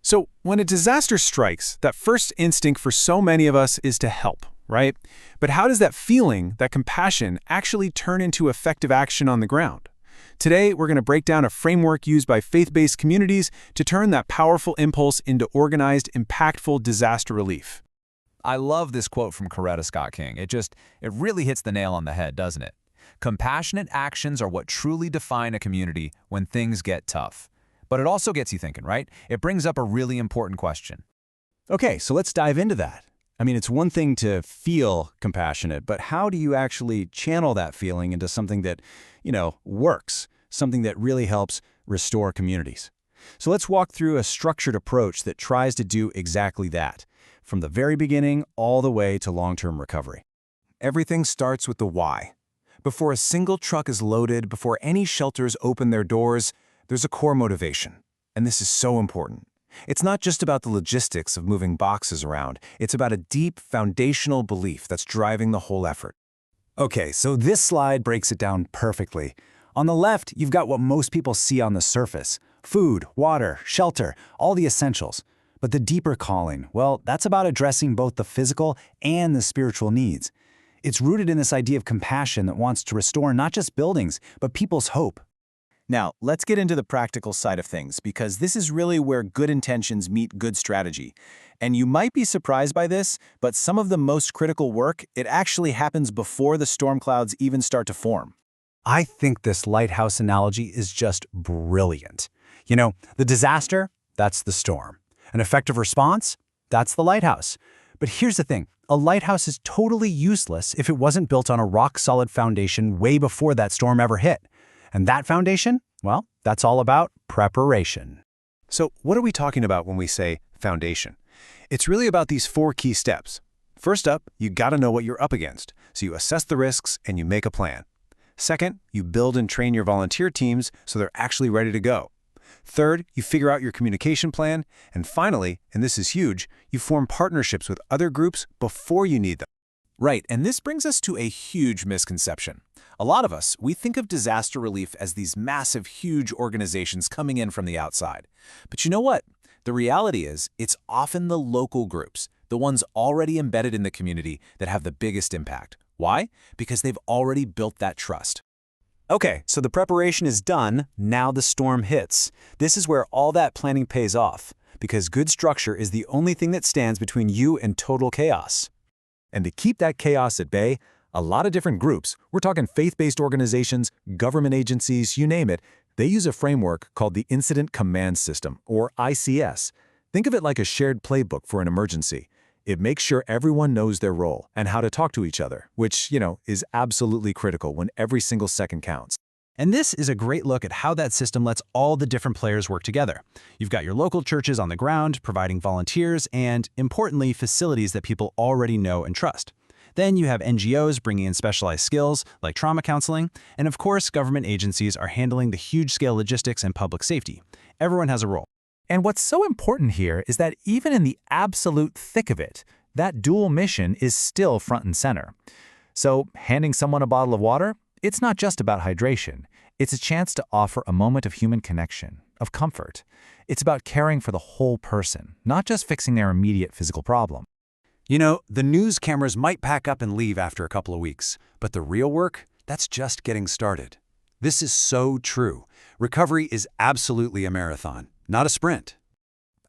So, when a disaster strikes, that first instinct for so many of us is to help, right? But how does that feeling, that compassion, actually turn into effective action on the ground? Today, we're going to break down a framework used by faith-based communities to turn that powerful impulse into organized, impactful disaster relief. I love this quote from Coretta Scott King. It really hits the nail on the head, doesn't it? Compassionate actions are what truly define a community when things get tough. But it also gets you thinking, right? It brings up a really important question. Okay, so let's dive into that. I mean, it's one thing to feel compassionate, but how do you actually channel that feeling into something that, works, something that really helps restore communities? So let's walk through a structured approach that tries to do exactly that, from the very beginning all the way to long-term recovery. Everything starts with the why. Before a single truck is loaded, before any shelters open their doors, there's a core motivation, and this is so important. It's not just about the logistics of moving boxes around, it's about a deep, foundational belief that's driving the whole effort. Okay, so this slide breaks it down perfectly. On the left, you've got what most people see on the surface: food, water, shelter, all the essentials. But the deeper calling, well, that's about addressing both the physical and the spiritual needs. It's rooted in this idea of compassion that wants to restore not just buildings, but people's hope. Now, let's get into the practical side of things, because this is really where good intentions meet good strategy. And you might be surprised by this, but some of the most critical work, it actually happens before the storm clouds even start to form. I think this lighthouse analogy is just brilliant. The disaster, that's the storm. An effective response, that's the lighthouse. But here's the thing, a lighthouse is totally useless if it wasn't built on a rock-solid foundation way before that storm ever hit. And that foundation, well, that's all about preparation. So, what are we talking about when we say foundation? It's really about these 4 key steps. First up, you gotta know what you're up against, so you assess the risks and you make a plan. Second, you build and train your volunteer teams so they're actually ready to go. Third, you figure out your communication plan. And finally, and this is huge, you form partnerships with other groups before you need them. Right, and this brings us to a huge misconception. A lot of us, we think of disaster relief as these massive, huge organizations coming in from the outside. But you know what? The reality is, it's often the local groups, the ones already embedded in the community, that have the biggest impact. Why? Because they've already built that trust. Okay, so the preparation is done, now the storm hits. This is where all that planning pays off, because good structure is the only thing that stands between you and total chaos. And to keep that chaos at bay, a lot of different groups, we're talking faith-based organizations, government agencies, you name it, they use a framework called the Incident Command System, or ICS. Think of it like a shared playbook for an emergency. It makes sure everyone knows their role and how to talk to each other, which, is absolutely critical when every single second counts. And this is a great look at how that system lets all the different players work together. You've got your local churches on the ground, providing volunteers and, importantly, facilities that people already know and trust. Then you have NGOs bringing in specialized skills, like trauma counseling, and of course, government agencies are handling the huge-scale logistics and public safety. Everyone has a role. And what's so important here is that even in the absolute thick of it, that dual mission is still front and center. So, handing someone a bottle of water, it's not just about hydration. It's a chance to offer a moment of human connection, of comfort. It's about caring for the whole person, not just fixing their immediate physical problem. The news cameras might pack up and leave after a couple of weeks, but the real work, that's just getting started. This is so true. Recovery is absolutely a marathon, not a sprint.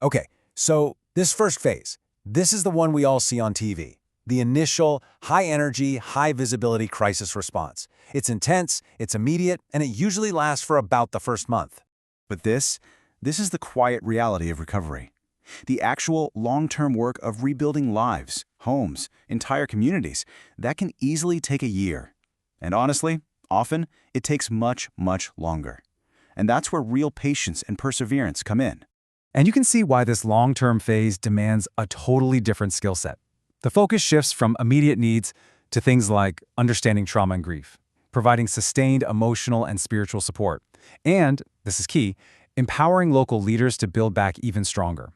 Okay, so this first phase, this is the one we all see on TV. The initial, high-energy, high-visibility crisis response. It's intense, it's immediate, and it usually lasts for about the first month. But this is the quiet reality of recovery. The actual long-term work of rebuilding lives, homes, entire communities, that can easily take a year. And honestly, often, it takes much, much longer. And that's where real patience and perseverance come in. And you can see why this long-term phase demands a totally different skill set. The focus shifts from immediate needs to things like understanding trauma and grief, providing sustained emotional and spiritual support, and, this is key, empowering local leaders to build back even stronger.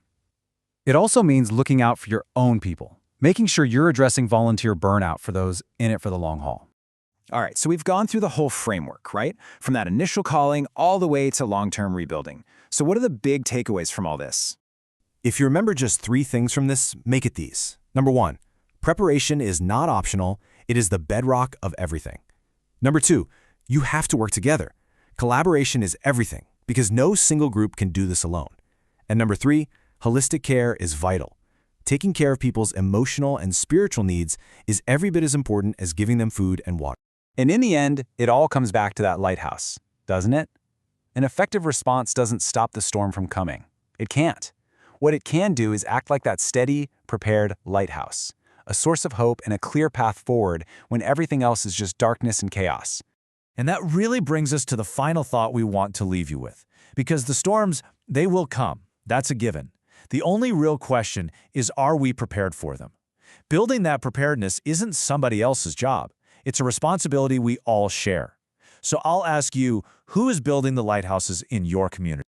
It also means looking out for your own people, making sure you're addressing volunteer burnout for those in it for the long haul. All right, so we've gone through the whole framework, right? From that initial calling all the way to long-term rebuilding. So what are the big takeaways from all this? If you remember just 3 things from this, make it these. Number 1, preparation is not optional, it is the bedrock of everything. Number 2, you have to work together. Collaboration is everything, because no single group can do this alone. And number 3, holistic care is vital. Taking care of people's emotional and spiritual needs is every bit as important as giving them food and water. And in the end, it all comes back to that lighthouse, doesn't it? An effective response doesn't stop the storm from coming. It can't. What it can do is act like that steady, prepared lighthouse, a source of hope and a clear path forward when everything else is just darkness and chaos. And that really brings us to the final thought we want to leave you with. Because the storms, they will come. That's a given. The only real question is, are we prepared for them? Building that preparedness isn't somebody else's job. It's a responsibility we all share. So I'll ask you, who is building the lighthouses in your community?